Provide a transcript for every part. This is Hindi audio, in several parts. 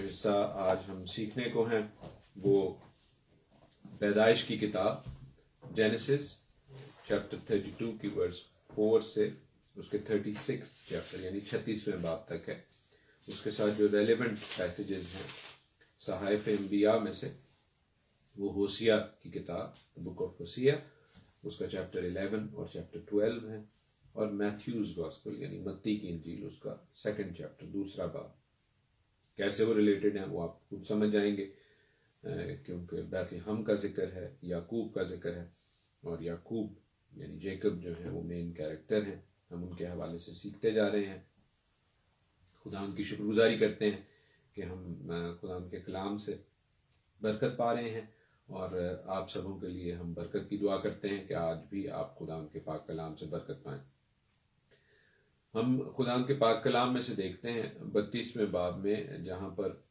हिस्सा आज हम सीखने को हैं वो पैदाइश की किताब जेनेसिस चैप्टर 32 की वर्स 4 से उसके 36 चैप्टर यानी 36वें बाब तक है। उसके साथ जो रेलेवेंट पैसेजेस हैं सहाइफ अंबिया में से वो होसिया की किताब बुक ऑफ होसिया उसका चैप्टर 11 और चैप्टर 12 है, और मैथ्यूज गॉस्पेल यानी मत्ती की इंजील उसका सेकंड चैप्टर दूसरा बाब। कैसे वो रिलेटेड हैं वो आप खुद समझ जाएंगे, क्योंकि बैतलहम का जिक्र है, याकूब का जिक्र है, और याकूब यानी जेकब जो है वो मेन कैरेक्टर हैं। हम उनके हवाले से सीखते जा रहे हैं। खुदा की शुक्रगुजारी करते हैं कि हम खुदा के कलाम से बरकत पा रहे हैं, और आप सबों के लिए हम बरकत की दुआ करते हैं कि आज भी आप खुदा के पाक कलाम से बरकत पाएं। हम खुदा के पाक कलाम में से देखते हैं 32वें बाब में, जहां पर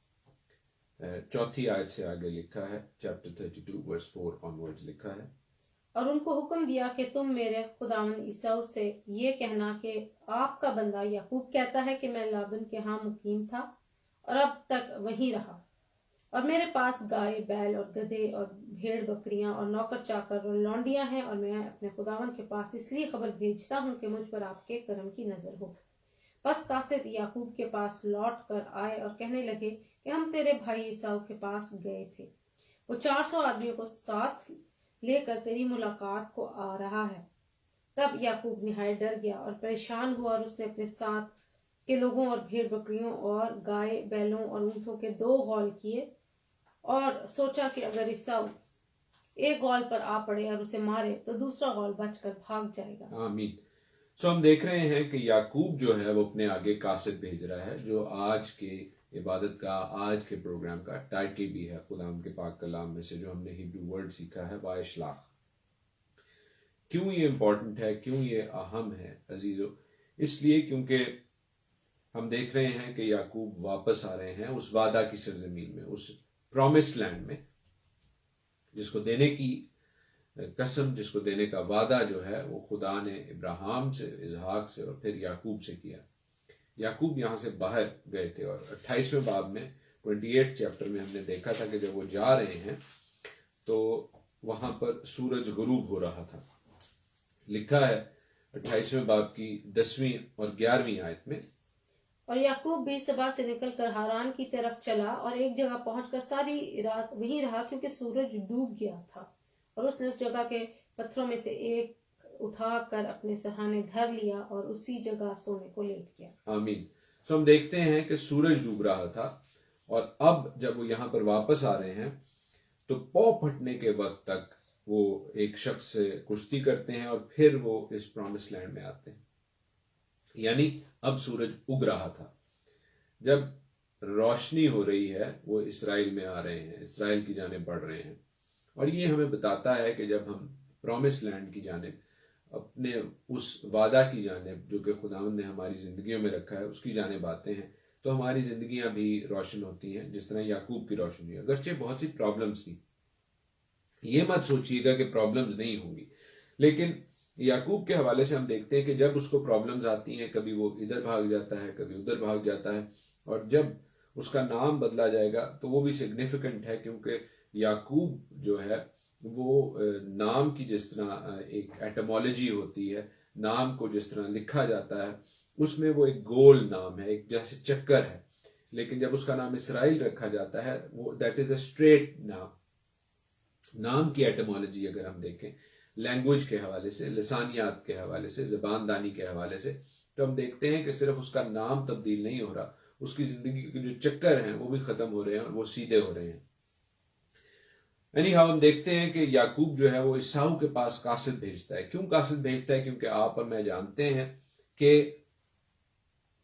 चौथी आयत से आगे लिखा है, चैप्टर 32 वर्स 4 ऑनवर्ड्स लिखा है, और उनको हुक्म दिया कि तुम मेरे खुदावन ईसाऊ से ये कहना कि आपका बंदा याकूब कहता है कि मैं लाबन के यहाँ मुकीम था और अब तक वहीं रहा, और मेरे पास गाय बैल और गधे और भेड़ बकरियां और नौकर चाकर और लौंडियां हैं, और मैं अपने खुदावन के पास इसलिए खबर भेजता हूँ कि मुझ पर आपके करम की नजर हो। बस कासिद याकूब के पास लौट कर आए और कहने लगे कि हम तेरे भाई ईसाऊ के पास गए थे, वो 400 आदमियों को साथ लेकर तेरी मुलाकात को आ रहा है। तब याकूब निहायत डर गया और परेशान हुआ, और उसने अपने साथ के लोगों और भेड़ बकरियों और गाय बैलों और ऊंटों के 2 गौल किए, और सोचा कि अगर ईसाऊ एक गौल पर आ पड़े और उसे मारे तो दूसरा गौल बचकर भाग जाएगा। आमीन। सो हम देख रहे हैं कि याकूब जो है वो अपने आगे कासिद भेज रहा है, जो आज के इबादत का, आज के प्रोग्राम का टाइटल भी है खुदा के पाक कलाम में से जो हमने हिब्रू वर्ड सीखा है, वाइशलाह। क्यों ये इंपॉर्टेंट है, क्यों ये अहम है अजीजों? इसलिए क्योंकि हम देख रहे हैं कि याकूब वापस आ रहे हैं उस वादा की सरजमीन में, उस प्रॉमिस्ड लैंड में, जिसको देने की कसम, जिसको देने का वादा जो है वो खुदा ने इब्राहिम से, इसहाक से और फिर याकूब से किया। याकूब यहाँ से बाहर गए थे, और 28वें बाब में 28 चैप्टर में हमने देखा था कि जब वो जा रहे हैं तो वहां पर सूरज गुरूब हो रहा था। लिखा है 28वें बाब की 10वीं और 11वीं आयत में, और याकूब भी सबा से निकलकर हारान की तरफ चला और एक जगह पहुंचकर सारी रात वहीं रहा, क्योंकि सूरज डूब गया था, और उसने उस जगह के पत्थरों में से एक उठाकर अपने सरहाने धर लिया और उसी जगह सोने को लेट गया। आमीन। सो हम देखते हैं कि सूरज डूब रहा था, और अब जब वो यहाँ पर वापस आ रहे हैं तो पौ फटने के वक्त तक वो एक शख्स से कुश्ती करते हैं, और फिर वो इस प्रॉमिस लैंड में आते हैं। यानी अब सूरज उग रहा था, जब रोशनी हो रही है वो इसराइल में आ रहे हैं, इसराइल की जानिब बढ़ रहे हैं। और ये हमें बताता है कि जब हम प्रॉमिस लैंड की जानिब, अपने उस वादा की जानिब जो कि खुदावंद ने हमारी जिंदगियों में रखा है उसकी जानिब आते हैं, तो हमारी जिंदगियां भी रोशन होती हैं, जिस तरह याकूब की रोशन हुई। अगरचे बहुत सी प्रॉब्लम्स थी, ये मत सोचिएगा कि प्रॉब्लम्स नहीं होंगी, लेकिन याकूब के हवाले से हम देखते हैं कि जब उसको प्रॉब्लम्स आती हैं, कभी वो इधर भाग जाता है, कभी उधर भाग जाता है, और जब उसका नाम बदला जाएगा तो वो भी सिग्निफिकेंट है, क्योंकि याकूब जो है वो नाम की जिस तरह एक एटमोलॉजी होती है, नाम को जिस तरह लिखा जाता है उसमें वो एक गोल नाम है, एक जैसे चक्कर है, लेकिन जब उसका नाम इसराइल रखा जाता है वो दैट इज अ स्ट्रेट नाम। नाम की एटमोलॉजी अगर हम देखें लैंग्वेज के हवाले से, लिसानियात के हवाले से, जबानदानी के हवाले से, तो हम देखते हैं कि सिर्फ उसका नाम तब्दील नहीं हो रहा, उसकी जिंदगी के जो चक्कर हैं वो भी खत्म हो रहे हैं और वो सीधे हो रहे हैं। हम देखते हैं कि याकूब जो है वो ईसाऊ के पास कासिद भेजता है। क्यों कासिद भेजता है? क्योंकि आप और मैं जानते हैं कि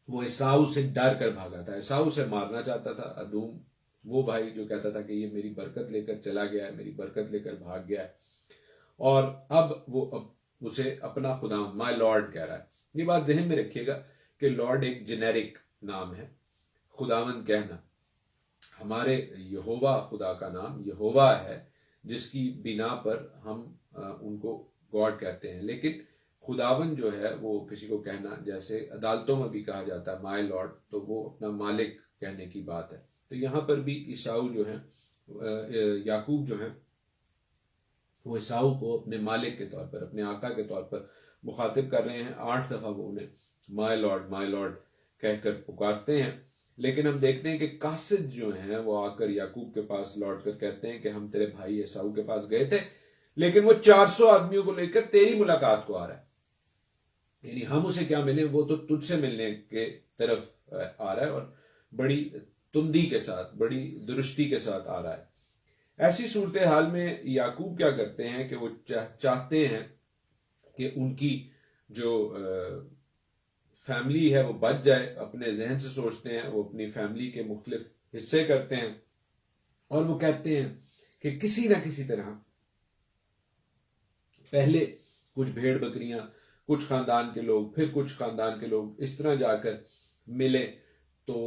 वो ईसाऊ से डर कर भागा था, ईसाऊ से मारना चाहता था। अदूम वो भाई जो कहता था कि ये मेरी बरकत लेकर चला गया है, मेरी बरकत लेकर भाग गया है, और अब वो उसे अपना खुदा, माय लॉर्ड कह रहा है। ये बात जहन में रखिएगा कि लॉर्ड एक जेनेरिक नाम है, खुदावंद कहना। हमारे यहोवा खुदा का नाम यहोवा है, जिसकी बिना पर हम उनको गॉड कहते हैं, लेकिन खुदावन जो है वो किसी को कहना, जैसे अदालतों में भी कहा जाता है माय लॉर्ड, तो वो अपना मालिक कहने की बात है। तो यहाँ पर भी ईसाऊ जो है, याकूब जो है, वो ईसाऊ को अपने मालिक के तौर पर, अपने आका के तौर पर मुखातिब कर रहे हैं। 8 दफा वो उन्हें माय लॉर्ड कहकर पुकारते हैं। लेकिन हम देखते हैं कि कासिद जो हैं वो आकर याकूब के पास लौट कर कहते हैं कि हम तेरे भाई ईसाऊ के पास गए थे, लेकिन वो 400 आदमियों को लेकर तेरी मुलाकात को आ रहा है। यानी हम उसे क्या मिले, वो तो तुझसे मिलने के तरफ आ रहा है और बड़ी तुंदी के साथ, बड़ी दुरुस्ती के साथ आ रहा है। ऐसी सूरत हाल में याकूब क्या करते हैं कि वो चाहते हैं कि उनकी जो फैमिली है वो बच जाए। अपने जहन से सोचते हैं, वो अपनी फैमिली के मुख्तलिफ हिस्से करते हैं और वो कहते हैं कि किसी ना किसी तरह पहले कुछ भेड़ बकरियां, कुछ खानदान के लोग, फिर कुछ खानदान के लोग, इस तरह जाकर मिले तो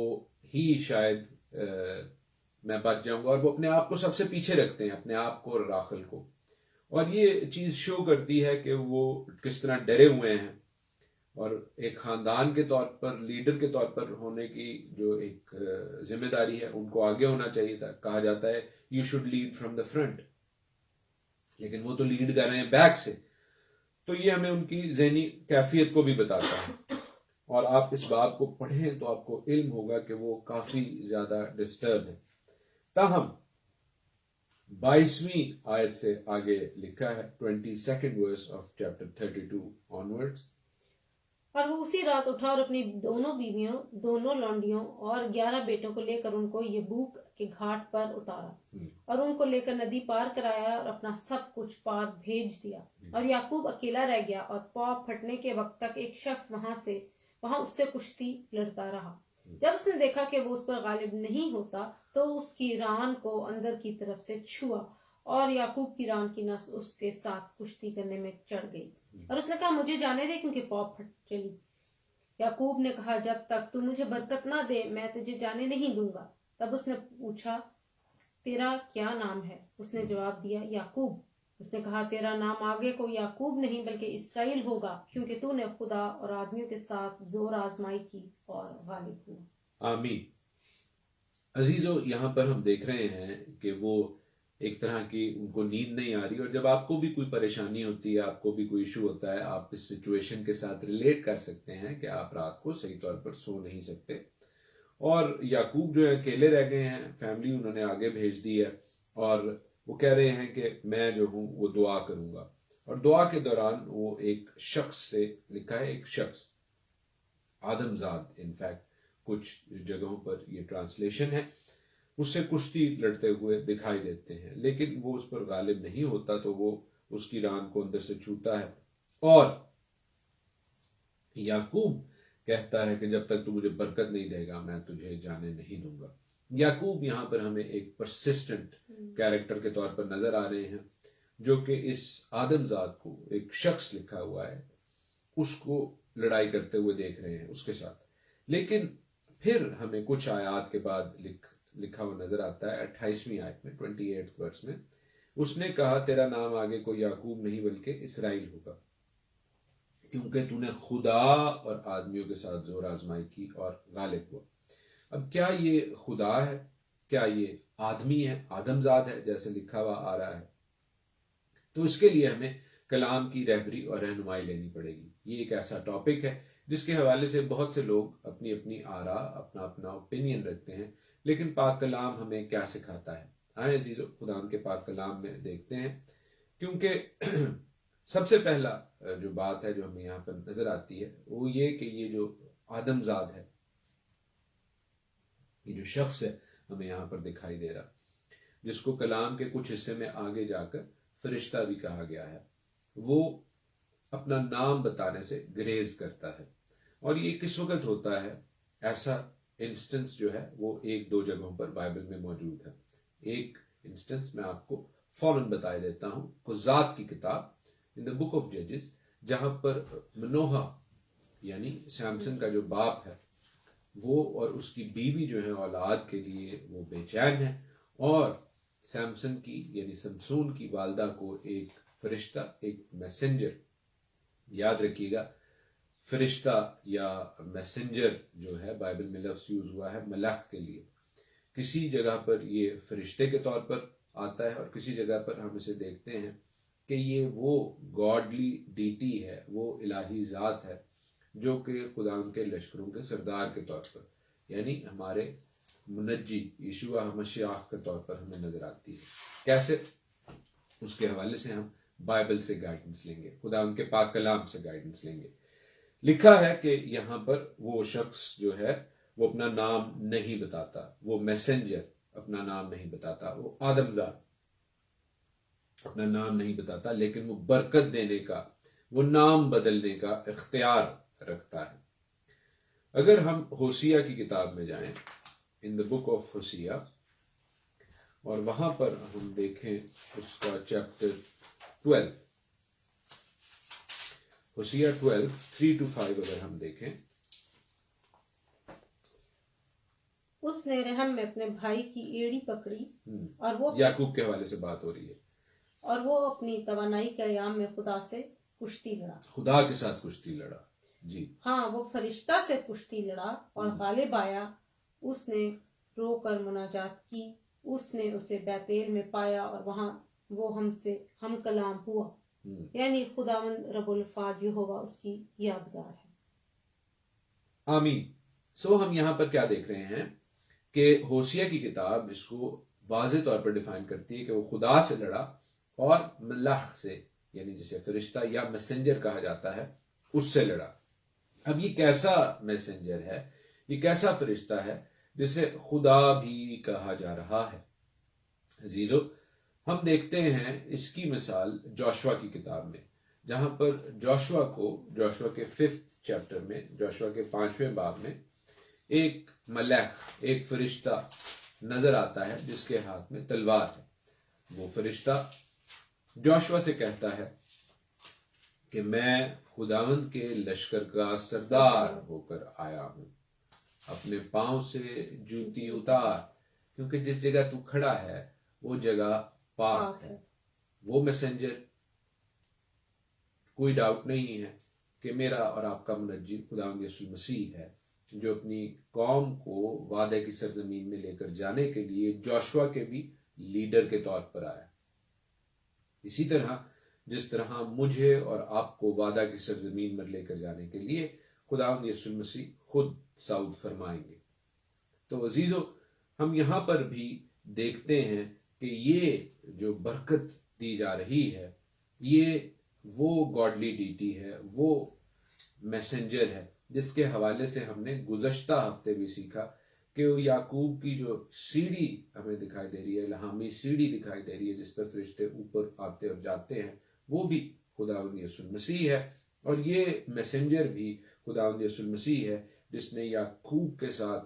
ही शायद मैं बच जाऊंगा। और वो अपने आप को सबसे पीछे रखते हैं, अपने आप को और राखल को। और ये चीज शो करती है कि वो किस तरह डरे हुए हैं। और एक खानदान के तौर पर, लीडर के तौर पर होने की जो एक जिम्मेदारी है, उनको आगे होना चाहिए था। कहा जाता है you should lead from the front, लेकिन वो तो लीड कर रहे हैं बैक से। तो ये हमें उनकी ज़हनी कैफियत को भी बताता है। और आप इस बाब को पढ़ें तो आपको इल्म होगा कि वो काफी ज्यादा डिस्टर्ब है। ताहम 22वीं आयत से आगे लिखा है, 22nd verse of chapter 32 onwards. और वो उसी रात उठा और अपनी दोनों बीवियों, दोनों लौंडियों और 11 बेटों को लेकर उनको यबूक के घाट पर उतारा और उनको लेकर नदी पार कराया और अपना सब कुछ पार भेज दिया। और याकूब अकेला रह गया और पौ फटने के वक्त तक एक शख्स वहां उससे कुश्ती लड़ता रहा। जब उसने देखा कि वो उस पर गालिब नहीं होता तो उसकी रान को अंदर की तरफ से छुआ और याकूब की रान की नस उसके साथ कुश्ती करने में चढ़ गई। और उसने कहा मुझे जाने दे, क्योंकि पौ फट चली। याकूब ने कहा जब तक तू मुझे बरकत ना दे मैं तुझे जाने नहीं दूंगा। तब उसने पूछा तेरा क्या नाम है? उसने जवाब दिया याकूब। उसने कहा तेरा नाम आगे को याकूब नहीं बल्कि इसराइल होगा, क्योंकि तूने खुदा और आदमियों के साथ जोर आजमाई की और गालिब हुआ। आमीन। अजीजों, यहाँ पर हम देख रहे हैं कि वो एक तरह की उनको नींद नहीं आ रही। और जब आपको भी कोई परेशानी होती है, आपको भी कोई इशू होता है, आप इस सिचुएशन के साथ रिलेट कर सकते हैं कि आप रात को सही तौर पर सो नहीं सकते। और याकूब जो है अकेले रह गए हैं, फैमिली उन्होंने आगे भेज दी है और वो कह रहे हैं कि मैं जो हूं वो दुआ करूंगा। और दुआ के दौरान वो एक शख्स से, लिखा है एक शख्स, आदमजाद, इनफैक्ट कुछ जगहों पर ये ट्रांसलेशन है, उससे कुश्ती लड़ते हुए दिखाई देते हैं। लेकिन वो उस पर गालिब नहीं होता, तो वो उसकी रान को अंदर से छूता है। और याकूब कहता है कि जब तक तू मुझे बरकत नहीं देगा मैं तुझे जाने नहीं दूंगा। याकूब यहाँ पर हमें एक परसिस्टेंट कैरेक्टर के तौर पर नजर आ रहे हैं, जो कि इस आदमजाद को, एक शख्स लिखा हुआ है, उसको लड़ाई करते हुए देख रहे हैं उसके साथ। लेकिन फिर हमें कुछ आयात के बाद लिखा हुआ नजर आता है 28वीं आयत में, 28th वर्स में, उसने कहा तेरा नाम आगे कोई याकूब नहीं बल्कि इसराइल होगा, क्योंकि तूने खुदा और आदमियों के साथ जोर आजमाई की और गालिब हुआ। अब क्या ये खुदा है, क्या ये आदमी है, आदमजाद है जैसे लिखा हुआ आ रहा है? तो इसके लिए हमें कलाम की रहबरी और रहनुमाई लेनी पड़ेगी। ये एक ऐसा टॉपिक है जिसके हवाले से बहुत से लोग अपनी अपनी आरा, अपना अपना ओपिनियन रखते हैं, लेकिन पाक कलाम हमें क्या सिखाता है? आए अजीजों, खुदा के पाक कलाम में देखते हैं। क्योंकि सबसे पहला जो बात है जो हमें यहाँ पर नजर आती है वो ये कि ये जो आदमजाद है, ये जो शख्स है हमें यहाँ पर दिखाई दे रहा, जिसको कलाम के कुछ हिस्से में आगे जाकर फरिश्ता भी कहा गया है, वो अपना नाम बताने से ग्रेज करता है। और ये किस वक्त होता है? ऐसा इंस्टेंस जो है वो 1-2 जगहों पर बाइबल में मौजूद है। एक इंस्टेंस मैं आपको फौरन बता देता हूं, कुज़ात की किताब, इन द बुक ऑफ जजेस, जहां पर मनोहा यानी सैमसन का जो बाप है वो और उसकी बीवी जो है औलाद के लिए वो बेचैन है, और सैमसन की यानी समसून की वालदा को एक फरिश्ता, एक मैसेंजर, याद रखिएगा फरिश्ता या मैसेंजर जो है बाइबल में लफ्ज यूज हुआ है मलाख के लिए, किसी जगह पर ये फरिश्ते के तौर पर आता है और किसी जगह पर हम इसे देखते हैं कि ये वो गॉडली डीटी है, वो इलाही ज़ात है जो कि खुदा के लश्करों के सरदार के तौर पर, यानी हमारे मुनज्जी यीशुआ मसीह के तौर पर हमें नजर आती है। कैसे? उसके हवाले से हम बाइबल से गाइडेंस लेंगे, खुदा उनके पाक कलाम से गाइडेंस लेंगे। लिखा है कि यहाँ पर वो शख्स जो है वो अपना नाम नहीं बताता, वो मैसेंजर अपना नाम नहीं बताता, वो आदमजाद अपना नाम नहीं बताता, लेकिन वो बरकत देने का, वो नाम बदलने का इख्तियार रखता है। अगर हम होसिया की किताब में जाएं, इन द बुक ऑफ होसिया, और वहां पर हम देखें उसका चैप्टर 12, होसिया 12 3 to 5 अगर हम देखें, उसने रहम में अपने भाई की एड़ी पकड़ी और वो याकूब के हवाले से बात हो रही है, और वो अपनी तवानाई के अयाम में खुदा से कुश्ती लड़ा, खुदा के साथ कुश्ती लड़ा। जी हाँ, वो फरिश्ता से कुश्ती लड़ा और गालिब आया। उसने रोकर मुनाजात की, उसने उसे बैतेल में पाया और वहां वो हमसे हम कलाम हुआ, यानी खुदावन रब्बुल फाज यहोवा उसकी यादगार है। आमीन। सो हम यहाँ पर क्या देख रहे हैं कि होशिया की किताब इसको वाज़े तौर पर डिफाइन करती है कि वो खुदा से लड़ा और मल्लाह से, यानी जिसे फरिश्ता या मैसेंजर कहा जाता है, उससे लड़ा। अब ये कैसा मैसेंजर है, ये कैसा फरिश्ता है जिसे खुदा भी कहा जा रहा है? अजीजो, हम देखते हैं इसकी मिसाल जोशुआ की किताब में, जहां पर जोशुआ के 5th चैप्टर में, जोशुआ के 5वें बाब में एक मलैक, एक फरिश्ता नजर आता है जिसके हाथ में तलवार है। वो फरिश्ता जोशुआ से कहता है कि मैं खुदावंद के लश्कर का सरदार होकर आया हूं, अपने पांव से जूती उतार, क्योंकि जिस जगह तू खड़ा है वो जगह पाक है। वो मैसेंजर, कोई डाउट नहीं है कि मेरा और आपका मुनज्जी खुदावंद यीशु मसीह है, जो अपनी कौम को वादे की सरजमीन में लेकर जाने के लिए जोशुआ के भी लीडर के तौर पर आया। इसी तरह जिस तरह मुझे और आपको वादा की सरजमीन में लेकर जाने के लिए खुदावंद यीशु मसीह खुद साउद फरमाएंगे। तो अजीजों, हम यहां पर भी देखते हैं कि ये जो बरकत दी जा रही है, ये वो गॉडली डीटी है, वो मैसेंजर है जिसके हवाले से हमने गुज़श्ता हफ्ते भी सीखा कि वो याकूब की जो सीढ़ी हमें दिखाई दे रही है, इल्हामी सीढ़ी दिखाई दे रही है जिस पर फरिश्ते ऊपर आते और जाते हैं, वो भी खुदावंद यीशु मसीह है। और ये मैसेंजर भी खुदावंद यीशु मसीह है जिसने याकूब के साथ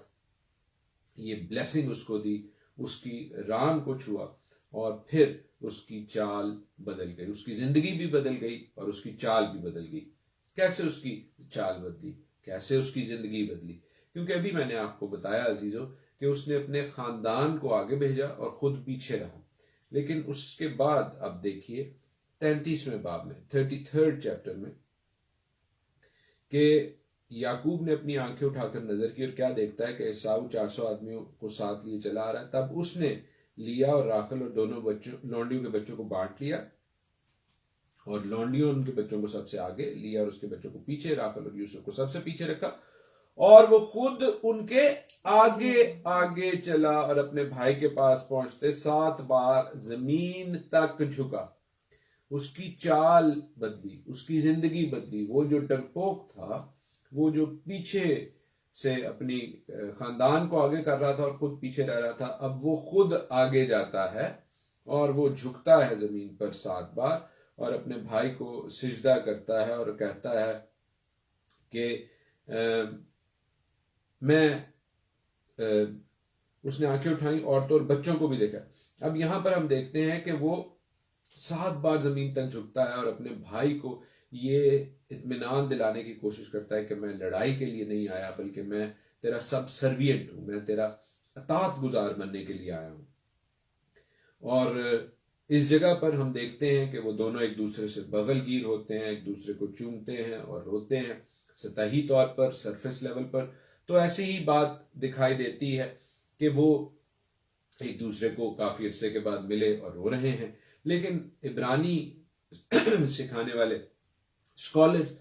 ये ब्लेसिंग उसको दी, उसकी रान को छुआ और फिर उसकी चाल बदल गई, उसकी जिंदगी भी बदल गई और उसकी चाल भी बदल गई। कैसे उसकी चाल बदली, कैसे उसकी जिंदगी बदली? क्योंकि अभी मैंने आपको बताया अजीजों कि उसने अपने खानदान को आगे भेजा और खुद पीछे रहा। लेकिन उसके बाद अब देखिए 33वें बाब में, 33rd चैप्टर में, कि याकूब ने अपनी आंखें उठाकर नजर की और क्या देखता है कि एसाऊ 400 आदमियों को साथ लिए चला आ रहा है। तब उसने लिया और राखल और दोनों लौंडियों के बच्चों को बांट लिया, और लौंडियों उनके बच्चों को सबसे आगे लिया और उसके बच्चों को पीछे, राखल और यूसुफ को सबसे पीछे रखा, और वो खुद उनके आगे आगे चला और अपने भाई के पास पहुंचते 7 बार जमीन तक झुका। उसकी चाल बदली, उसकी जिंदगी बदली। वो जो डरपोक था, वो जो पीछे से अपनी खानदान को आगे कर रहा था और खुद पीछे रह रहा था, अब वो खुद आगे जाता है और वो झुकता है जमीन पर 7 बार और अपने भाई को सिजदा करता है और कहता है कि उसने आंखें उठाई, औरतों और बच्चों को भी देखा। अब यहां पर हम देखते हैं कि वो 7 बार जमीन तक झुकता है और अपने भाई को ये इत्मीनान दिलाने की कोशिश करता है कि मैं लड़ाई के लिए नहीं आया, बल्कि मैं तेरा सब सर्वियंट हूं, मैं तेरा अतात गुजार बनने के लिए आया हूं। और इस जगह पर हम देखते हैं कि वो दोनों एक दूसरे से बगलगीर होते हैं, एक दूसरे को चूमते हैं और रोते हैं, सतही तौर पर, सरफेस लेवल पर। तो ऐसी ही बात दिखाई देती है कि वो एक दूसरे को काफी अरसे के बाद मिले और रो रहे हैं। लेकिन इब्रानी सिखाने वाले स्कॉलर्स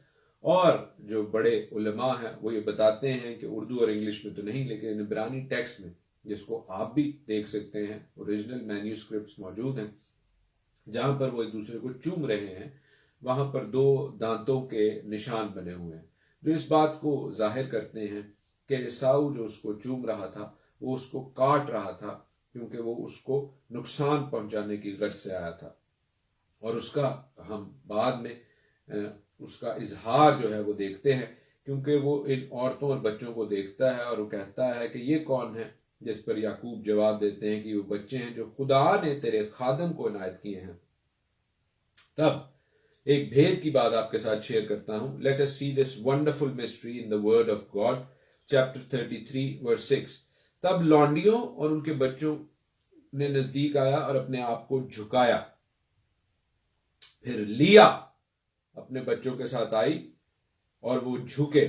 और जो बड़े उलमा हैं वो ये बताते हैं कि उर्दू और इंग्लिश में तो नहीं, लेकिन इब्रानी टेक्स्ट में, जिसको आप भी देख सकते हैं, ओरिजिनल मैन्यूस्क्रिप्ट्स मौजूद हैं, जहां पर वो एक दूसरे को चूम रहे हैं, वहां पर 2 दांतों के निशान बने हुए हैं, जो इस बात को जाहिर करते हैं कि ईसाऊ जो उसको चूम रहा था वो उसको काट रहा था, क्योंकि वो उसको नुकसान पहुंचाने की गर्ज से आया था। और उसका हम बाद में उसका इजहार जो है वो देखते हैं, क्योंकि वो इन औरतों और बच्चों को देखता है और वो कहता है कि ये कौन है, जिस पर याकूब जवाब देते हैं कि वो बच्चे हैं जो खुदा ने तेरे खादम को इनायत किए हैं। तब एक भेद की बात आपके साथ शेयर करता हूं। Let us see this wonderful mystery in the word of God, chapter 33 verse 6। तब लौंडियों और उनके बच्चों ने नजदीक आया और अपने आप को झुकाया। फिर लिया अपने बच्चों के साथ आई और वो झुके।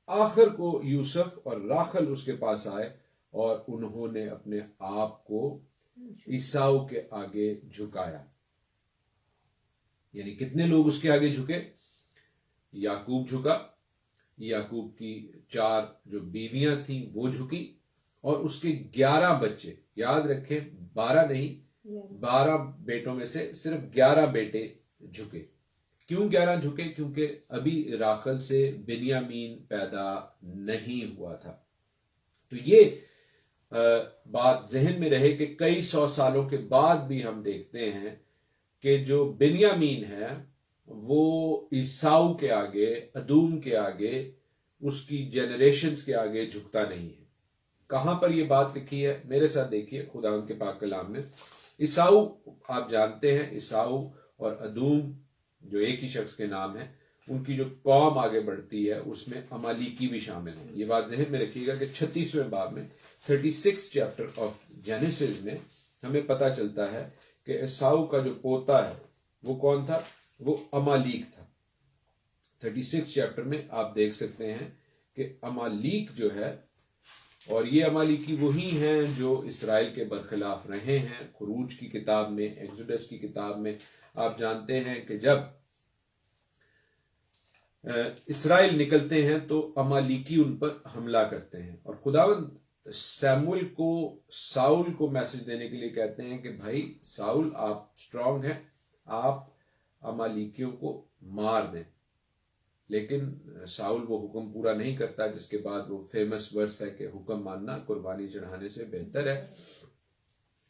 आखिर को यूसुफ और राखल उसके पास आए और उन्होंने अपने आप को ईसाऊ के आगे झुकाया। यानी कितने लोग उसके आगे झुके? याकूब झुका, याकूब की 4 जो बीवियां थीं वो झुकी, और उसके 11 बच्चे, याद रखें 12 नहीं, 12 बेटों में से सिर्फ 11 बेटे झुके। क्यों 11 झुके? क्योंकि अभी राखल से बिन्यामीन पैदा नहीं हुआ था। तो ये बात जहन में रहे कि कई 100 सालों के बाद भी हम देखते हैं कि जो बिन्यामीन है वो ईसाऊ के आगे, अदूम के आगे, उसकी जनरेशन्स के आगे झुकता नहीं है। कहां पर यह बात लिखी है? मेरे साथ देखिए खुदा के पाक कलाम में। ईसाऊ आप जानते हैं, ईसाऊ और अदूम जो एक ही शख्स के नाम है, उनकी जो कौम आगे बढ़ती है उसमें अमालीकी भी शामिल है। ये बात जहन में रखिएगा कि 36वें बाब में 36 चैप्टर ऑफ जेनेसिस में हमें पता चलता है कि ईसाऊ का जो पोता है वो कौन था? वो अमालीक था। 36 चैप्टर में आप देख सकते हैं कि अमालीक जो है, और ये अमालीकी वही हैं जो इसराइल के बरखिलाफ रहे हैं। खुरूज की किताब में, एक्सोडस की किताब में आप जानते हैं कि जब इसराइल निकलते हैं तो अमालीकी उन पर हमला करते हैं, और खुदावंद सैमुअल को साउल को मैसेज देने के लिए कहते हैं कि भाई साउल, आप स्ट्रांग हैं, आप अमालीकियों को मार दें। लेकिन साउल वो हुक्म पूरा नहीं करता, जिसके बाद वो फेमस वर्स है कि हुक्म मानना कुर्बानी चढ़ाने से बेहतर है।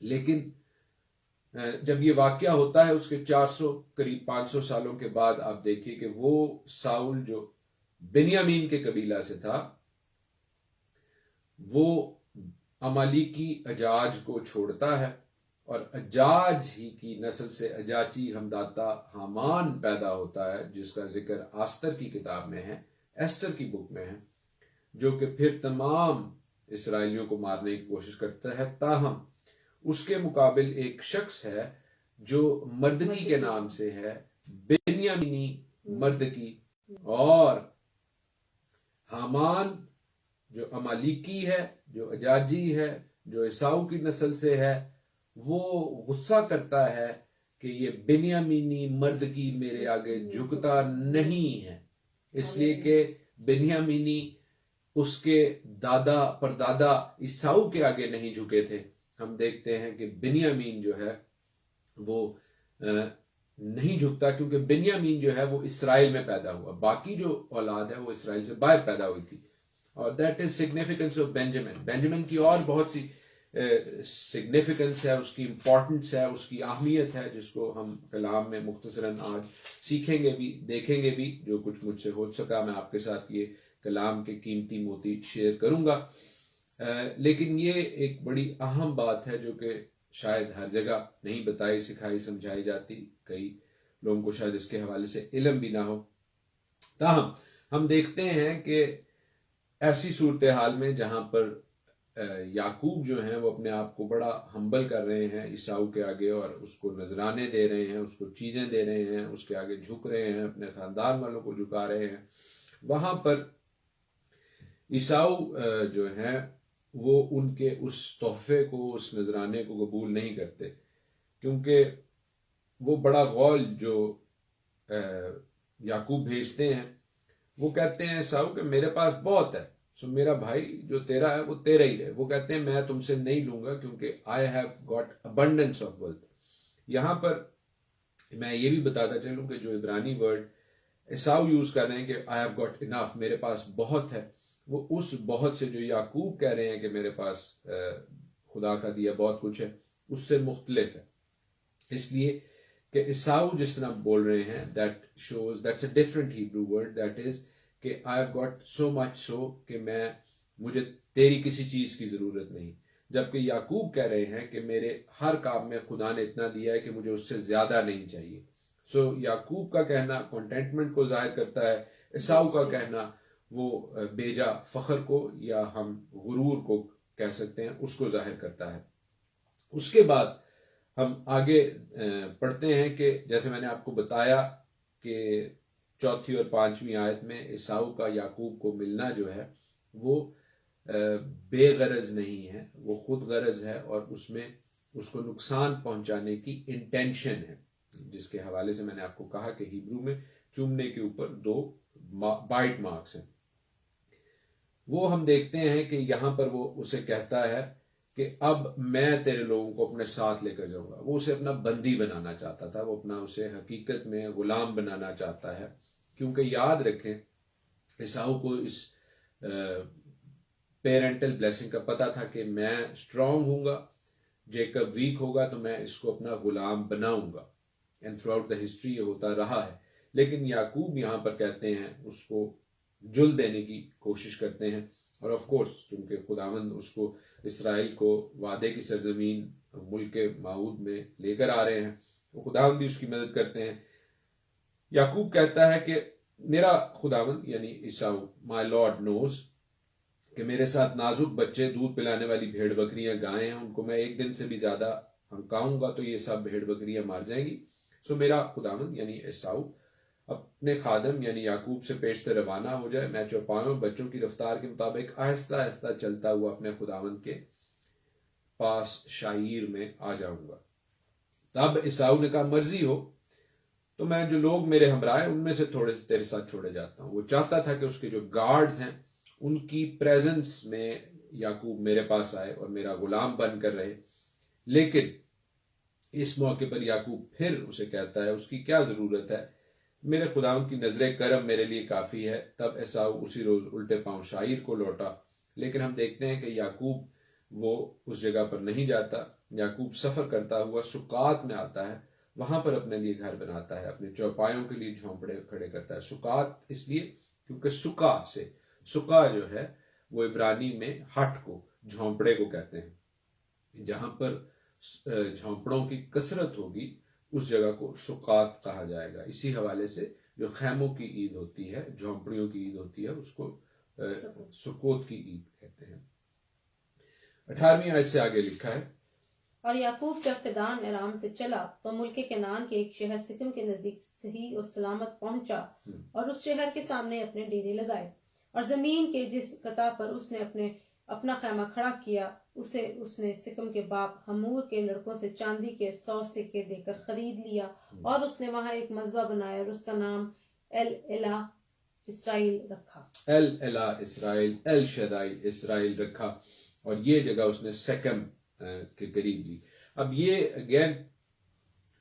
लेकिन जब ये वाकया होता है उसके 400 करीब 500 सालों के बाद आप देखिए कि वो साउल जो बिन्यामीन के कबीला से था, वो अमालीकी अजाज को छोड़ता है, और अजाज ही की नस्ल से अजाची हमदाता हामान पैदा होता है, जिसका जिक्र आस्तर की किताब में है, एस्टर की बुक में है, जो कि फिर तमाम इसराइलियों को मारने की कोशिश करता है। ताहम उसके मुकाबिल एक शख्स है जो मर्दकी के नाम से है, बिन्यामीनी मर्दकी, और हामान जो अमालीकी है, जो अजाजी है, जो ईसाऊ की नस्ल से है, वो गुस्सा करता है कि ये बिन्यामीनी मर्दकी मेरे आगे झुकता नहीं है, इसलिए कि बिन्यामीनी उसके दादा परदादा ईसाऊ के आगे नहीं झुके थे। हम देखते हैं कि बिन्यामीन जो है वो नहीं झुकता, क्योंकि बिन्यामीन जो है वो इसराइल में पैदा हुआ, बाकी जो औलाद है वो इसराइल से बाहर पैदा हुई थी। और that is significance of Benjamin. Benjamin की और बहुत सी सिग्निफिकेंस है, उसकी इंपॉर्टेंस है, उसकी अहमियत है, जिसको हम कलाम में मुख्तसरन आज सीखेंगे भी, देखेंगे भी। जो कुछ मुझसे हो सका मैं आपके साथ ये कलाम के कीमती मोती शेयर करूंगा। लेकिन ये एक बड़ी अहम बात है जो कि शायद हर जगह नहीं बताई, सिखाई, समझाई जाती। कई लोगों को शायद इसके हवाले से इल्म भी ना हो। ताहम हम देखते हैं कि ऐसी सूरत हाल में जहां पर याकूब जो हैं वो अपने आप को बड़ा हम्बल कर रहे हैं ईसाऊ के आगे, और उसको नजराने दे रहे हैं, उसको चीजें दे रहे हैं, उसके आगे झुक रहे हैं, अपने खानदान वालों को झुका रहे हैं। वहां पर ईसाऊ जो है वो उनके उस तोहफे को, उस नजराने को कबूल नहीं करते, क्योंकि वो बड़ा गौल जो याकूब भेजते हैं, वो कहते हैं एसाऊ कि मेरे पास बहुत है, सो मेरा भाई जो तेरा है वो तेरा ही है। वो कहते हैं मैं तुमसे नहीं लूंगा क्योंकि आई have got abundance of wealth. यहां पर मैं ये भी बताता चलूं कि जो इब्रानी वर्ड एसाऊ यूज कर रहे हैं कि आई हैव गॉट इनफ, मेरे पास बहुत है, वो उस बहुत से जो याकूब कह रहे हैं कि मेरे पास खुदा का दिया बहुत कुछ है, उससे मुख्तलिफ है। इसलिए कि ईसाऊ जिस तरह बोल रहे हैं, that shows that's a different Hebrew word, that is कि I have got so much so कि मुझे तेरी किसी चीज की जरूरत नहीं। जबकि याकूब कह रहे हैं कि मेरे हर काम में खुदा ने इतना दिया है कि मुझे उससे ज्यादा नहीं चाहिए। सो याकूब का कहना कंटेंटमेंट को जाहिर करता है, ईसाऊ का कहना वो बेजा फखर को या हम गुरूर को कह सकते हैं, उसको जाहिर करता है। उसके बाद हम आगे पढ़ते हैं कि जैसे मैंने आपको बताया कि चौथी और पांचवी आयत में ईसाऊ का याकूब को मिलना जो है वो बेगरज नहीं है, वो खुद गरज है और उसमें उसको नुकसान पहुंचाने की इंटेंशन है, जिसके हवाले से मैंने आपको कहा कि हिब्रू में चूमने के ऊपर 2 बाइट मार्क्स हैं। वो हम देखते हैं कि यहां पर वो उसे कहता है कि अब मैं तेरे लोगों को अपने साथ लेकर जाऊंगा। वो उसे अपना बंदी बनाना चाहता था, वो अपना उसे हकीकत में गुलाम बनाना चाहता है, क्योंकि याद रखें ईसाऊ को इस पेरेंटल ब्लेसिंग का पता था कि मैं स्ट्रांग हूंगा, जेकब वीक होगा तो मैं इसको अपना गुलाम बनाऊंगा। And through out the history ये होता रहा है। लेकिन याकूब यहां पर कहते हैं, उसको जुल देने की कोशिश करते हैं, और ऑफ कोर्स चूंकि खुदावंद उसको इसराइल को वादे की सरजमीन मुल्क माऊद में लेकर आ रहे हैं, तो खुदावंद भी उसकी मदद करते हैं। याकूब कहता है कि मेरा खुदावंद यानी ईसाऊ, माय लॉर्ड नोज कि मेरे साथ नाजुक बच्चे, दूध पिलाने वाली भेड़ बकरियां, गायें हैं, उनको मैं एक दिन से भी ज्यादा हंकाऊंगा तो ये सब भेड़ बकरियां मार जाएंगी। सो मेरा खुदावंद यानी ईसाऊ अपने खादम यानी याकूब से पेशतर रवाना हो जाए, मैं चौपायों बच्चों की रफ्तार के मुताबिक आहिस्ता आहिस्ता चलता हुआ अपने खुदावंद के पास शायीर में आ जाऊंगा। तब ईसाऊ ने कहा, मर्जी हो तो मैं जो लोग मेरे हमराह हैं उनमें से थोड़े से तेरे साथ छोड़े जाता हूं। वो चाहता था कि उसके जो गार्ड्स हैं उनकी प्रेजेंस में याकूब मेरे पास आए और मेरा गुलाम बनकर रहे। लेकिन इस मौके पर याकूब फिर उसे कहता है उसकी क्या जरूरत है, मेरे खुदाम की नजर करम मेरे लिए काफी है। तब एसाऊ उसी रोज उल्टे पांव शायीर को लौटा। लेकिन हम देखते हैं कि याकूब वो उस जगह पर नहीं जाता। याकूब सफर करता हुआ सुकात में आता है, वहां पर अपने लिए घर बनाता है, अपने चौपायों के लिए झोंपड़े खड़े करता है। सुकात इसलिए क्योंकि सुका से, सुका जो है वो इब्रानी में हट को, झोंपड़े को कहते हैं। जहां पर झोंपड़ों की कसरत होगी उस जगह को सुकात कहा जाएगा। इसी हवाले से जो खैमों की ईद होती है, झोंपड़ियों की ईद होती है, उसको सुकोत की ईद कहते हैं। 18वीं आयत से आगे लिखा है, और याकूब जब फिदान अराम से चला तो मुल्क केनान के एक शहर सिकम के नजदीक सही और सलामत पहुंचा और उस शहर के सामने अपने डेरे लगाए। और जमीन के जिस कता पर उसने अपना खैमा खड़ा किया उसे उसने सिकम के बाप हमूर के लड़कों से चांदी के 100 सिक्के देकर खरीद लिया। और उसने वहां एक मजबा बनाया और उसका नाम एल एला इसराइल रखा। एल एला इसराइल, एल शदाई इसराइल रखा। और ये जगह उसने सेकम के करीब ली। अब ये again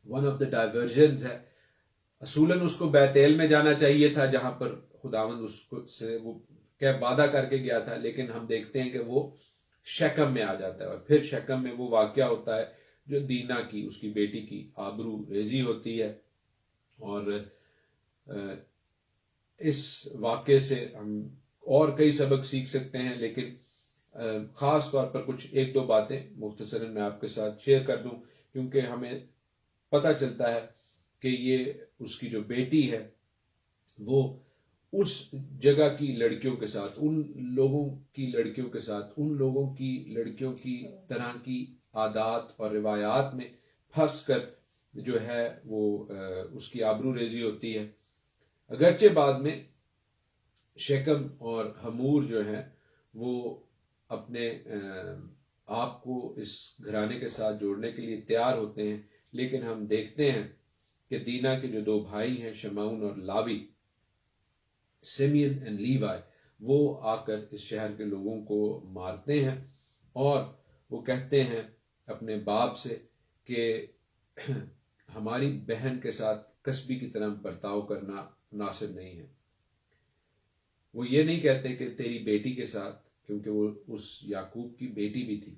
one of the divergence है। असूलन उसको बैतेल में जाना चाहिए था जहां पर खुदावंद उसको से वो क्या वादा करके गया था, लेकिन हम देखते हैं कि वो शैकम में आ जाता है। और फिर शैकम में वो वाकया होता है जो दीना की, उसकी बेटी की आबरू रेजी होती है। और इस वाकये से हम और कई सबक सीख सकते हैं, लेकिन खास तौर पर कुछ एक दो बातें मुख्तसरन मैं आपके साथ शेयर कर दूं, क्योंकि हमें पता चलता है कि ये उसकी जो बेटी है वो उस जगह की लड़कियों के साथ, उन लोगों की लड़कियों के साथ, उन लोगों की लड़कियों की तरह की आदात और रिवायात में फंस कर जो है वो उसकी आबरू रेजी होती है। अगरचे बाद में शेकम और हमूर जो है वो अपने आप को इस घराने के साथ जोड़ने के लिए तैयार होते हैं, लेकिन हम देखते हैं कि दीना के जो दो भाई हैं, शमाउन और लावी, सिमियन एंड लीवाई, वो आकर इस शहर के लोगों को मारते हैं और वो कहते हैं अपने बाप से कि हमारी बहन के साथ कस्बी की तरह बर्ताव करना मुनासिब नहीं है। वो ये नहीं कहते कि तेरी बेटी के साथ, क्योंकि वो उस याकूब की बेटी भी थी,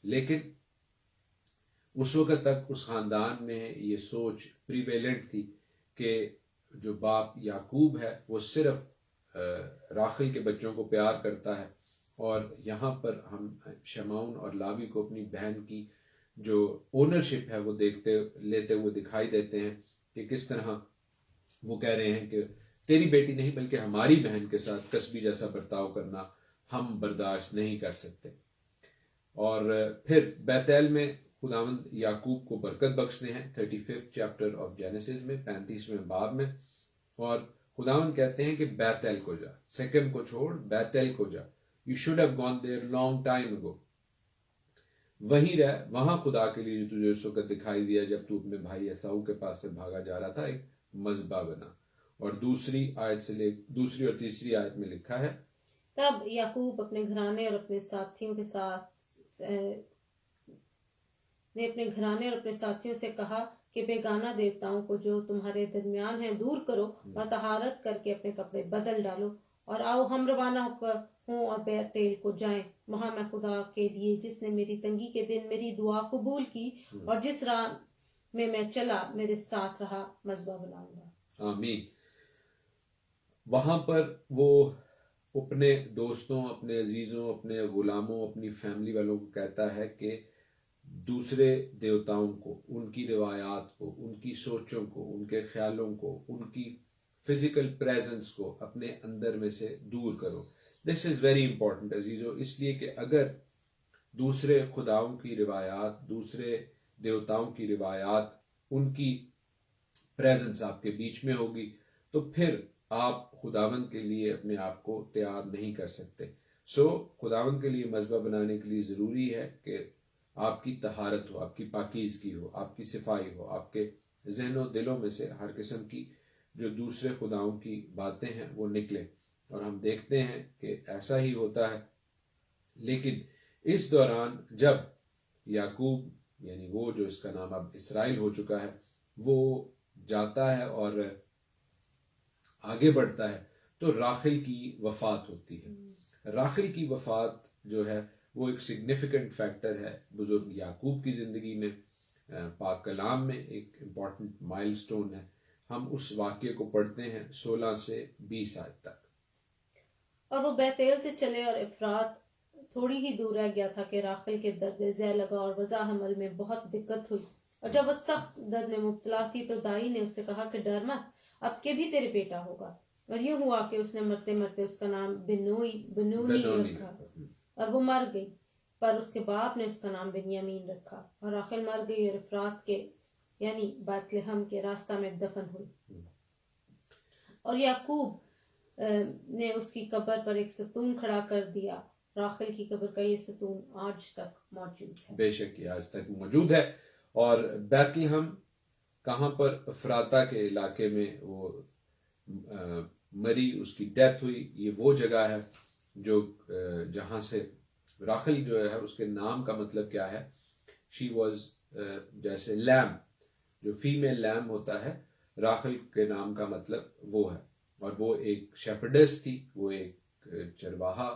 लेकिन उस वक्त तक उस खानदान में ये सोच प्रिवेलेंट थी कि जो बाप याकूब है वो सिर्फ राखिल के बच्चों को प्यार करता है। और यहाँ पर हम शमाउन और लावी को अपनी बहन की जो ओनरशिप है वो लेते हुए दिखाई देते हैं कि किस तरह वो कह रहे हैं कि तेरी बेटी नहीं बल्कि हमारी बहन के साथ कस्बी जैसा बर्ताव करना हम बर्दाश्त नहीं कर सकते। और फिर बैतैल में खुदावंद याकूब को बरकत बख्शते हैं 35th चैप्टर ऑफ जेनेसिस में 35वें बाब में। और खुदावंद कहते हैं कि बैतैल को जा, सेकेम को छोड़, बैतैल को जा, you should have gone there long time ago. वहीं रह, वहां खुदा के लिए तुझे उस वक्त दिखाई दिया जब तू अपने भाई एसाऊ के पास से भागा जा रहा था, एक मजबा बना। और दूसरी और तीसरी आयत में लिखा है, तब याकूब अपने घराने और अपने साथियों के साथ अपने साथियों से कहा कि बेगाना देवताओं को जो तुम्हारे दरमियान हैं दूर करो और तहारत करके अपने कपड़े बदल डालो और आओ हम रवाना हों और बैतेल को जाएं। वहां मैं खुदा के लिए जिसने मेरी तंगी के दिन मेरी दुआ कबूल की और जिस राह में मैं चला मेरे साथ रहा, मजबा बनाऊंगा। आमीन। वहां पर वो अपने दोस्तों, अपने अजीजों, अपने गुलामों, अपनी फैमिली वालों को कहता है कि दूसरे देवताओं को, उनकी रिवायात को, उनकी सोचों को, उनके ख्यालों को, उनकी फिजिकल प्रेजेंस को अपने अंदर में से दूर करो। दिस इज वेरी इंपॉर्टेंट अजीजों, इसलिए कि अगर दूसरे खुदाओं की रिवायात, दूसरे देवताओं की रिवायात, उनकी प्रेजेंस आपके बीच में होगी तो फिर आप खुदावंद के लिए अपने आप को तैयार नहीं कर सकते। खुदावंद के लिए मजबा बनाने के लिए जरूरी है कि आपकी तहारत हो, आपकी पाकीज़गी हो, आपकी सिफाई हो, आपके जहनों दिलों में से हर किस्म की जो दूसरे खुदाओं की बातें हैं वो निकले। और हम देखते हैं कि ऐसा ही होता है। लेकिन इस दौरान जब याकूब, यानी वो जो इसका नाम अब इसराइल हो चुका है, वो जाता है और आगे बढ़ता है तो राखिल की वफात होती है। राखिल की वफात जो है वो एक सिग्निफिकेंट फैक्टर है बुजुर्ग याकूब की जिंदगी में, पाक कलाम में एक इम्पॉर्टेंट माइलस्टोन है। हम उस वाक्य को पढ़ते हैं 16 से 20 आयत तक। और वो बैतेल से चले और इफ्रात थोड़ी ही दूर रह गया था कि राखिल के दर्द ज़य लगा और वज़ा हमल में बहुत दिक्कत हुई। और जब वह सख्त दर्द में मुब्तला थी तो दाई ने उससे कहा कि डर मत, अब के भी तेरे बेटा होगा। और यूं हुआ कि उसने मरते मरते उसका नाम बनूनी रखा और वो मर गई, पर उसके बाप ने उसका नाम बिन्यामीन रखा। और राखिल मर गई और इफ्रात के यानी बैतलहम के रास्ता में दफन हुई। और याकूब ने उसकी कब्र पर एक सतून खड़ा कर दिया। राखिल की कब्र का ये सतून आज तक मौजूद है। बेशक ये आज तक मौजूद है। और बैतलहम कहाँ पर? अफराता के इलाके में वो मरी, उसकी डेथ हुई। ये वो जगह है जो जहां से राखिल जो है उसके नाम का मतलब क्या है? शी वॉज जैसे लैम, जो फीमेल लैम होता है, राखिल के नाम का मतलब वो है। और वो एक शेपर्डेस थी, वो एक चरवाहा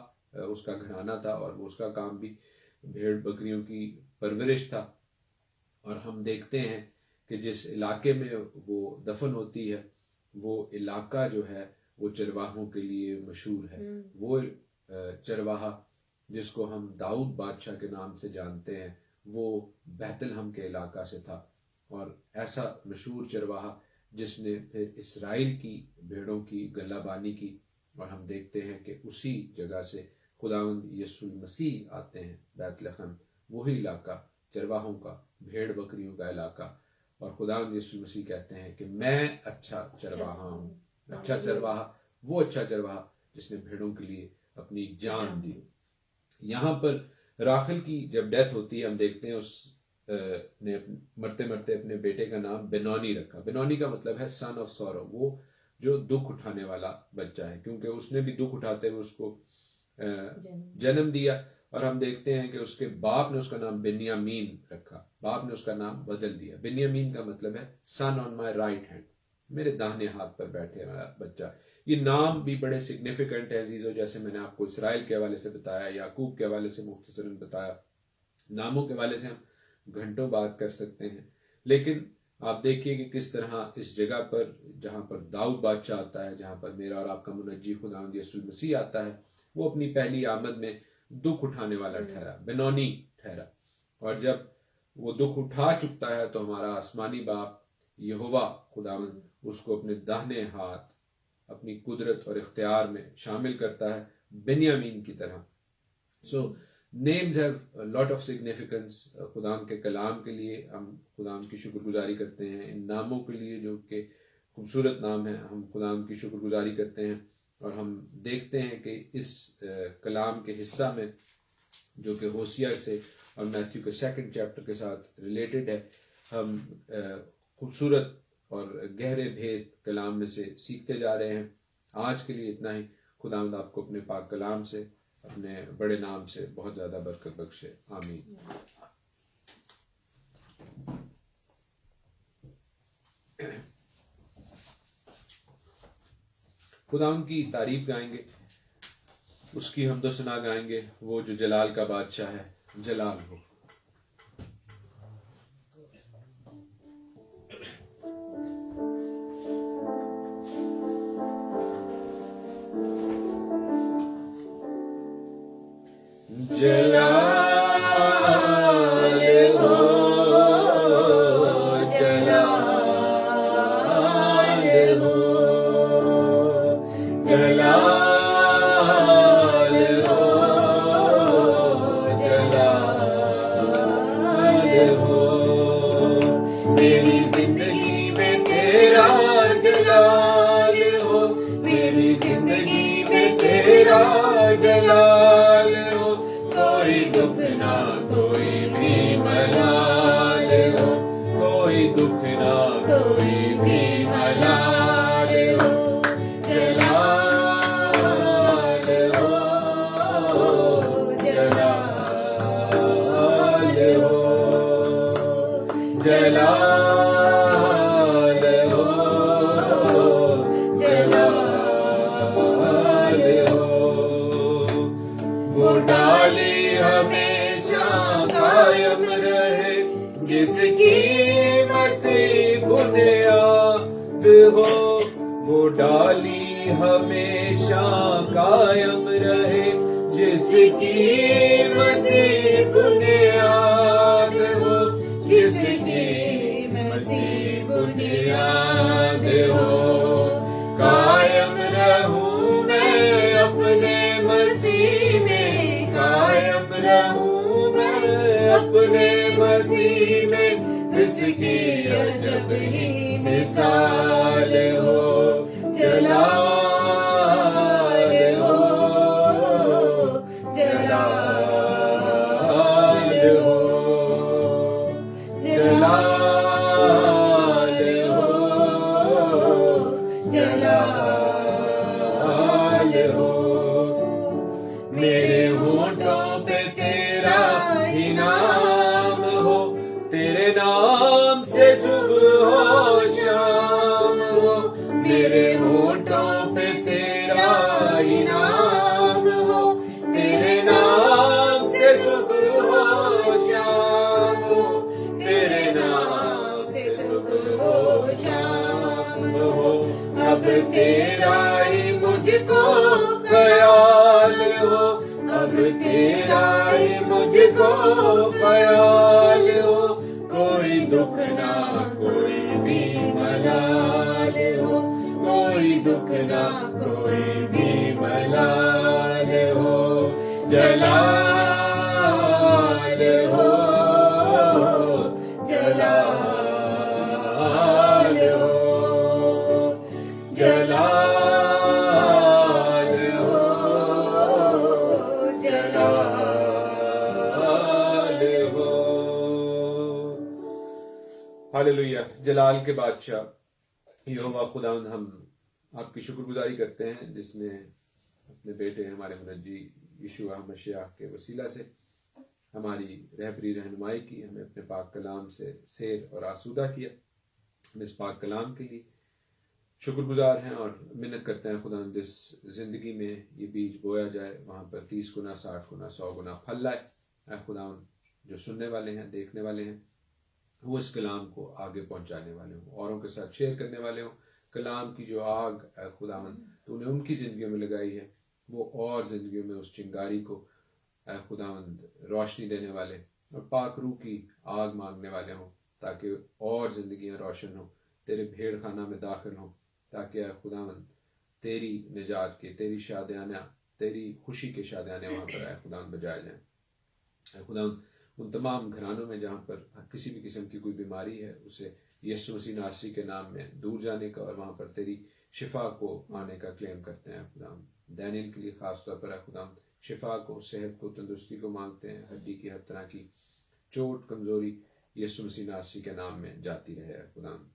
उसका घराना था और उसका काम भी भेड़ बकरियों की परवरिश था। और हम देखते हैं कि जिस इलाके में वो दफन होती है वो इलाका जो है वो चरवाहों के लिए मशहूर है। वो चरवाहा जिसको हम दाऊद बादशाह के नाम से जानते हैं वो बैतलहम के इलाका से था। और ऐसा मशहूर चरवाहा जिसने फिर इसराइल की भेड़ों की गलाबानी की। और हम देखते हैं कि उसी जगह से खुदावंद यीशु मसीह आते हैं बैतलहम, वही इलाका चरवाहों का, भेड़ बकरियों का इलाका। और खुदावंद यीशु मसीह कहते हैं कि मैं अच्छा चरवाहा हूँ। अच्छा चरवाहा, वो अच्छा चरवाहा जिसने भेड़ों के लिए अपनी जान दी। यहाँ पर राखिल की जब डेथ होती है, हम देखते हैं उस ने मरते मरते अपने बेटे का नाम बेनौनी रखा। बेनौनी का मतलब है सन ऑफ सॉरो, वो जो दुख उठाने वाला बच्चा है, क्योंकि उसने भी दुख उठाते हुए उसको जन्म दिया। और हम देखते हैं कि उसके बाप ने उसका नाम बिन्यामीन रखा, बाप ने उसका नाम बदल दिया। बिन्यामीन का मतलब है सन ऑन माई राइट हैंड, मेरे दाहिने हाथ पर बैठे वाला बच्चा। ये नाम भी बड़े सिग्निफिकेंट है अजीजों, जैसे मैंने आपको इसराइल के हवाले से बताया, याकूब के हवाले से मुख्तसरन बताया। नामों के हवाले से हम घंटों बात कर सकते हैं, लेकिन आप देखिए कि किस तरह इस जगह पर जहां पर दाऊद बादशाह आता है, जहां पर मेरा और आपका मुनज्जी खुदावंद यीशु मसीह आता है, वो अपनी पहली आमद में दुख उठाने वाला ठहरा, बेनौनी ठहरा। और जब वो दुख उठा चुकता है तो हमारा आसमानी बाप यहोवा खुदावंद उसको अपने दाहिने हाथ अपनी कुदरत और इख्तियार में शामिल करता है, बिन्यामीन की तरह। So names have lot of significance. खुदाम के कलाम के लिए हम खुदाम की शुक्रगुजारी करते हैं, इन नामों के लिए जो कि खूबसूरत नाम है, हम खुदाम की शुक्रगुजारी करते हैं। और हम देखते हैं कि इस कलाम के हिस्सा में जो कि होशिया से और मैथ्यू के 2nd चैप्टर के साथ रिलेटेड है, हम खूबसूरत और गहरे भेद कलाम में से सीखते जा रहे हैं। आज के लिए इतना ही। खुदावंद आपको अपने पाक कलाम से, अपने बड़े नाम से बहुत ज्यादा बरकत बख्शे। आमीन। खुदावंद की तारीफ गाएंगे, उसकी हमदो सना गाएंगे, वो जो जलाल का बादशाह है, जलाल हो। जलाल हो, जलाल हो, जलाल हो, जलाल हो। मेरी जिंदगी में तेरा जलाल हो, मेरी जिंदगी में तेरा जलाल हो। कोई दुख ना कोई भी मलाल हो, कोई दुख ना कोई भी मलाल हो। जलाल हो, जलाल हो, जलाल हो, जलाल हो। वो डाली हमेशा कायम रहे, जिसकी मसीह बुनियाद हो। वो डाली हमेशा कायम रहे, जिसकी मसीह बुनियाद हो, जिसकी मसीह बुनियाद हो। कायम रहूं मैं अपने मसीह में, कायम रहूं मैं अपने मसीह में। इसकी अजब ही मिसाल हो, जलाल हो, जलाल हो, जलाल हो, जलाल हो। मेरे होठों पे तेरा ही नाम हो, तेरे नाम से सुबह हो शाम हो। मेरे होठों पे तेरा ही नाम हो, तेरे नाम से सुबह हो शाम हो। तेरे नाम से सुबह हो शाम हो। अब तेरा ही मुझको ख्याल हो, अब तेरा ही मुझको ख्याल हो। कोई दुख ना कोई भी मलाल हो, कोई दुख ना कोई भी मलाल हो। जलाल हो, जलाल हो, जलाल हो, जलाल हालेलुया। जलाल के बादशाह यहोवा खुदावंद, हम आपकी शुक्रगुजारी करते हैं जिसने अपने बेटे हमारे मुनज्जी यीशुआ मसीह के वसीला से हमारी रहबरी रहनुमाई की, हमें अपने पाक कलाम से सैर और आसूदा किया। हम इस पाक कलाम के लिए शुक्रगुजार हैं और मिन्नत करते हैं खुदा, जिस जिंदगी में ये बीज बोया जाए वहां पर 30 गुना, 60 गुना, 100 गुना फल लाए। खुदा, जो सुनने वाले हैं, देखने वाले हैं, वो इस कलाम को आगे पहुंचाने वाले हों, औरों के साथ शेयर करने वाले हों। कलाम की जो आग खुदावन तूने उनकी जिंदगियों में लगाई है, वो और जिंदगियों में उस चिंगारी को खुदावंद रोशनी देने वाले और पाक रूह की आग मांगने वाले हों, ताकि और जिंदगियां रोशन हों, तेरे भेड़ खाना में दाखिल हों, ताकि खुदावंद तेरी निजात के, तेरी शादियाना, तेरी खुशी के शादियाने वहां पर खुदावंद बजाए जाएं। खुदावंद उन तमाम घरानों में जहाँ पर किसी भी किस्म की कोई बीमारी है, उसे यीशु मसीह नासरी के नाम में दूर जाने का और वहाँ पर तेरी शिफा को आने का क्लेम करते हैं। खुदाम दैनियल के लिए खास तौर पर खुदाम शिफा को, सेहत को, तंदुरुस्ती को मांगते हैं। हड्डी की हर तरह की चोट, कमजोरी यीशु मसीह नासरी के नाम में जाती रहे। खुदाम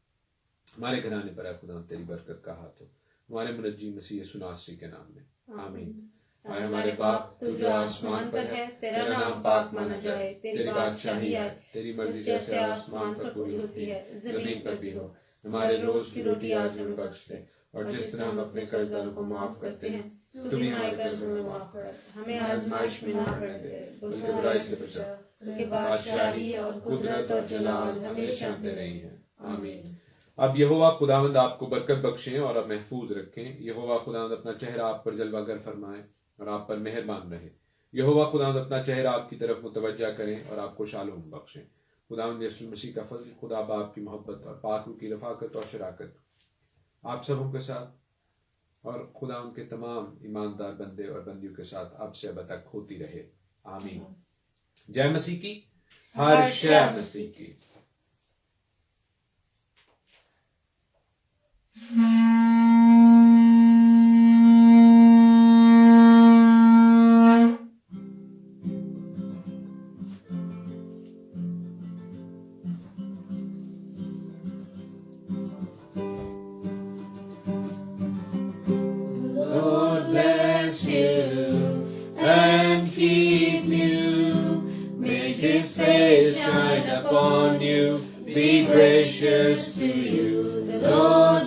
हमारे घराने पर खुदाम तेरी बरकत का हाथ हो, हमारे मुनज्जी मसीह यीशु नासरी के नाम में, आमीन। आए हमारे बाप, तू जो आसमान पर है, तेरा नाम पाक माना जाए, तेरी बादशाही आए, तेरी मर्जी जैसे आसमान पर पूरी होती है जमीन पर भी हो। हमारे रोज की रोटी आज हमें बख्श दे, और जिस तरह हम अपने कर्जदारों को माफ करते हैं, तू भी हमारे कर्ज में माफ कर। हमें आजमाइश में ना पड़ने दे, बल्कि बुराई से बचा, क्योंकि बादशाही और कुदरत और जलाल हमेशा तेरे ही है, आमीन। अब यहोवा खुदावंद आपको बरकत बख्शें और अब महफूज रखें। यहोवा खुदावंद अपना चेहरा आप पर जलवागर फरमाए और आप पर मेहरबान रहे। यहोवा खुदावंद अपना चेहरा आपकी तरफ मुतवज्जा करें और आपको शालोम बख्शें। खुदावंद यीशु मसीह का फजल, खुदा बाप की मोहब्बत और पाक रूह की रफाकत और शराकत आप सबों के साथ और खुदावंद के तमाम ईमानदार बंदे और बंदियों के साथ अब से अब तक होती रहे, आमीन। जय मसीह की, हर शय मसीह की। Be gracious to you. The Lord